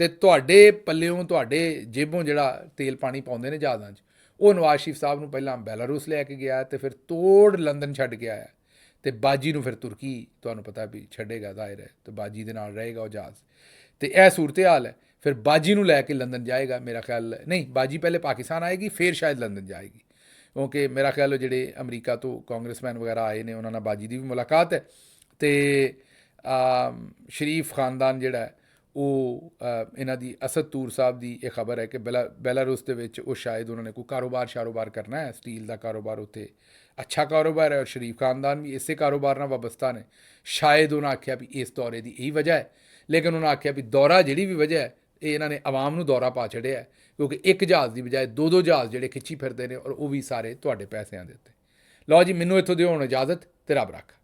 ਅਤੇ ਤੁਹਾਡੇ ਪੱਲਿਓਂ, ਤੁਹਾਡੇ ਜੇਬੋਂ ਜਿਹੜਾ ਤੇਲ ਪਾਣੀ ਪਾਉਂਦੇ ਨੇ ਜਹਾਜ਼ਾਂ 'ਚ, ਉਹ ਨਵਾਜ਼ ਸ਼ਰੀਫ ਸਾਹਿਬ ਨੂੰ ਪਹਿਲਾਂ ਬੈਲਾਰੂਸ ਲੈ ਕੇ ਗਿਆ ਅਤੇ ਫਿਰ ਤੋੜ ਲੰਦਨ ਛੱਡ ਕੇ ਆਇਆ। ਅਤੇ ਬਾਜੀ ਨੂੰ ਫਿਰ ਤੁਰਕੀ ਤੁਹਾਨੂੰ ਪਤਾ ਵੀ ਛੱਡੇਗਾ ਜ਼ਾਹਿਰ ਹੈ, ਅਤੇ ਬਾਜੀ ਦੇ ਨਾਲ ਰਹੇਗਾ ਉਹ ਜਹਾਜ਼। ਅਤੇ ਇਹ ਸੂਰਤ ਹਾਲ ਹੈ। ਫਿਰ ਬਾਜੀ ਨੂੰ ਲੈ ਕੇ ਲੰਦਨ ਜਾਏਗਾ ਮੇਰਾ ਖਿਆਲ, ਨਹੀਂ ਬਾਜੀ ਪਹਿਲੇ ਪਾਕਿਸਤਾਨ ਆਏਗੀ ਫਿਰ ਸ਼ਾਇਦ ਲੰਦਨ ਜਾਏਗੀ, ਕਿਉਂਕਿ ਮੇਰਾ ਖਿਆਲ ਉਹ ਜਿਹੜੇ ਅਮਰੀਕਾ ਤੋਂ ਕਾਂਗਰਸਮੈਨ ਵਗੈਰਾ ਆਏ ਨੇ ਉਹਨਾਂ ਨਾਲ ਬਾਜੀ ਦੀ ਵੀ ਮੁਲਾਕਾਤ ਹੈ। ਅਤੇ ਸ਼ਰੀਫ ਖਾਨਦਾਨ ਜਿਹੜਾ ਉਹ ਇਹਨਾਂ ਦੀ ਅਸਦ ਤੂਰ ਸਾਹਿਬ ਦੀ ਇਹ ਖਬਰ ਹੈ ਕਿ ਬੈਲਾਰੂਸ ਦੇ ਵਿੱਚ ਉਹ ਸ਼ਾਇਦ ਉਹਨਾਂ ਨੇ ਕੋਈ ਕਾਰੋਬਾਰ ਕਰਨਾ ਹੈ, ਸਟੀਲ ਦਾ ਕਾਰੋਬਾਰ ਉੱਥੇ ਅੱਛਾ ਕਾਰੋਬਾਰ ਹੈ, ਔਰ ਸ਼ਰੀਫ ਖਾਨਦਾਨ ਵੀ ਇਸੇ ਕਾਰੋਬਾਰ ਨਾਲ ਵਾਬਸਤਾ ਨੇ। ਸ਼ਾਇਦ ਉਹਨਾਂ ਆਖਿਆ ਵੀ ਇਸ ਦੌਰੇ ਦੀ ਇਹੀ ਵਜ੍ਹਾ ਹੈ, ਲੇਕਿਨ ਉਹਨਾਂ ਆਖਿਆ ਵੀ ਦੌਰਾ ਜਿਹੜੀ ਵੀ ਵਜ੍ਹਾ ਹੈ ਇਹ ਇਹਨਾਂ ਨੇ ਆਵਾਮ ਨੂੰ ਦੌਰਾ ਪਾ ਛੱਡਿਆ, ਕਿਉਂਕਿ ਇੱਕ ਜਹਾਜ਼ ਦੀ ਬਜਾਏ ਦੋ ਜਹਾਜ਼ ਜਿਹੜੇ ਖਿੱਚੀ ਫਿਰਦੇ ਨੇ, ਔਰ ਉਹ ਵੀ ਸਾਰੇ ਤੁਹਾਡੇ ਪੈਸਿਆਂ ਦੇ ਉੱਤੇ। ਲਓ ਜੀ, ਮੈਨੂੰ ਇੱਥੋਂ ਦਿਓ ਹੁਣ ਇਜਾਜ਼ਤ, ਤੇ ਰੱਬ ਰੱਖਾ।